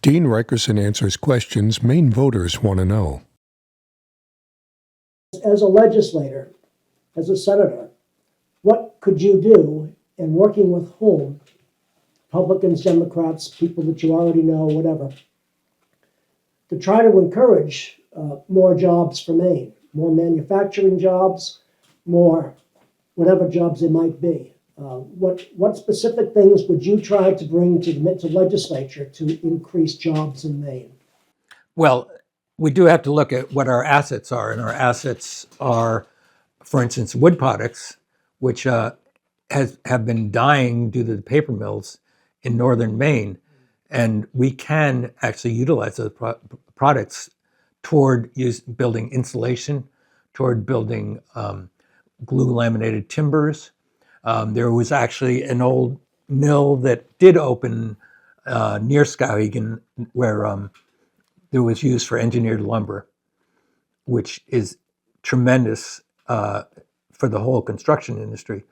Dean Rikerson answers questions Maine voters want to know. As a legislator, as a senator, what could you do, and working with whom, Republicans, Democrats, people that you already know, whatever, to try to encourage more jobs for Maine, more manufacturing jobs, more whatever jobs there might be? What specific things would you try to bring to the legislature to increase jobs in Maine? Well, we do have to look at what our assets are, and our assets are, for instance, wood products, which have been dying due to the paper mills in northern Maine, and we can actually utilize those products toward building insulation, toward building glue laminated timbers. There was actually an old mill that did open near Skowhegan where that was used for engineered lumber, which is tremendous for the whole construction industry.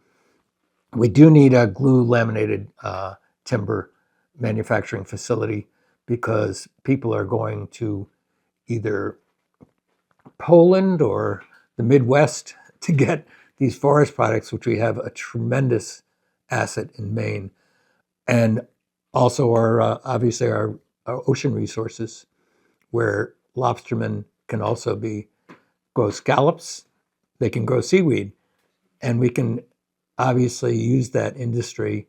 We do need a glue laminated timber manufacturing facility because people are going to either Poland or the Midwest to get these forest products, which we have a tremendous asset in Maine, and also our obviously our ocean resources, where lobstermen can also grow scallops, they can grow seaweed, and we can obviously use that industry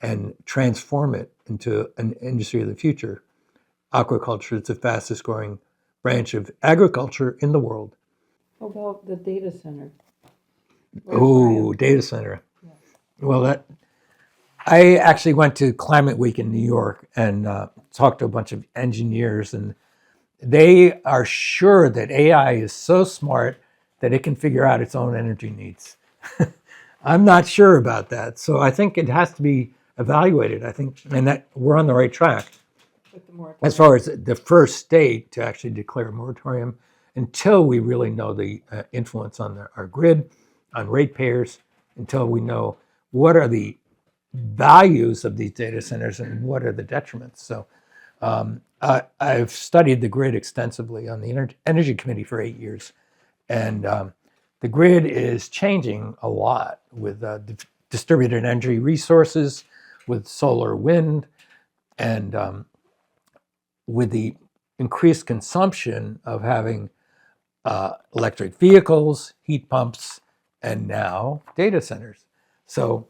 and transform it into an industry of the future. Aquaculture is the fastest growing branch of agriculture in the world. How about the data center? Oh, data center. Yeah. Well, I actually went to Climate Week in New York and talked to a bunch of engineers, and they are sure that AI is so smart that it can figure out its own energy needs. I'm not sure about that. So I think it has to be evaluated, I think, and that we're on the right track. As far as the first state to actually declare a moratorium until we really know the influence on our grid, on ratepayers, until we know what are the values of these data centers and what are the detriments. So I've studied the grid extensively on the Energy Committee for 8 years, and the grid is changing a lot with distributed energy resources, with solar, wind, and with the increased consumption of having electric vehicles, heat pumps, and now data centers. So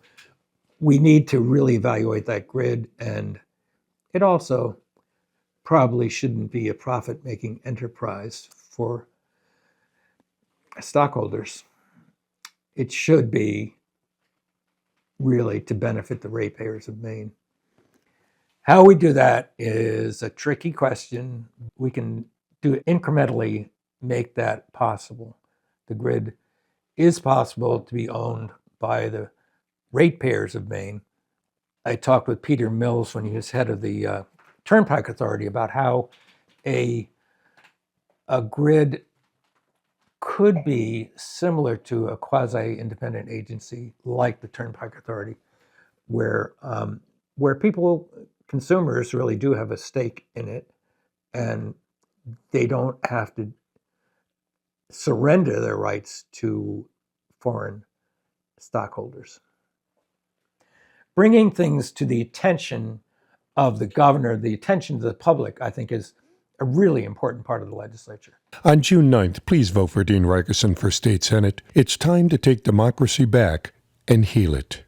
we need to really evaluate that grid, and it also probably shouldn't be a profit-making enterprise for stockholders. It should be really to benefit the ratepayers of Maine. How we do that is a tricky question. We can do incrementally make that possible. The grid is possible to be owned by the ratepayers of Maine. I talked with Peter Mills when he was head of the Turnpike Authority about how a grid could be similar to a quasi-independent agency like the Turnpike Authority, where people, consumers, really do have a stake in it, and they don't have to surrender their rights to foreign stockholders. Bringing things to the attention of the governor, the attention of the public, I think is a really important part of the legislature. On June 9th, please vote for Dean Rikerson for State Senate. It's time to take democracy back and heal it.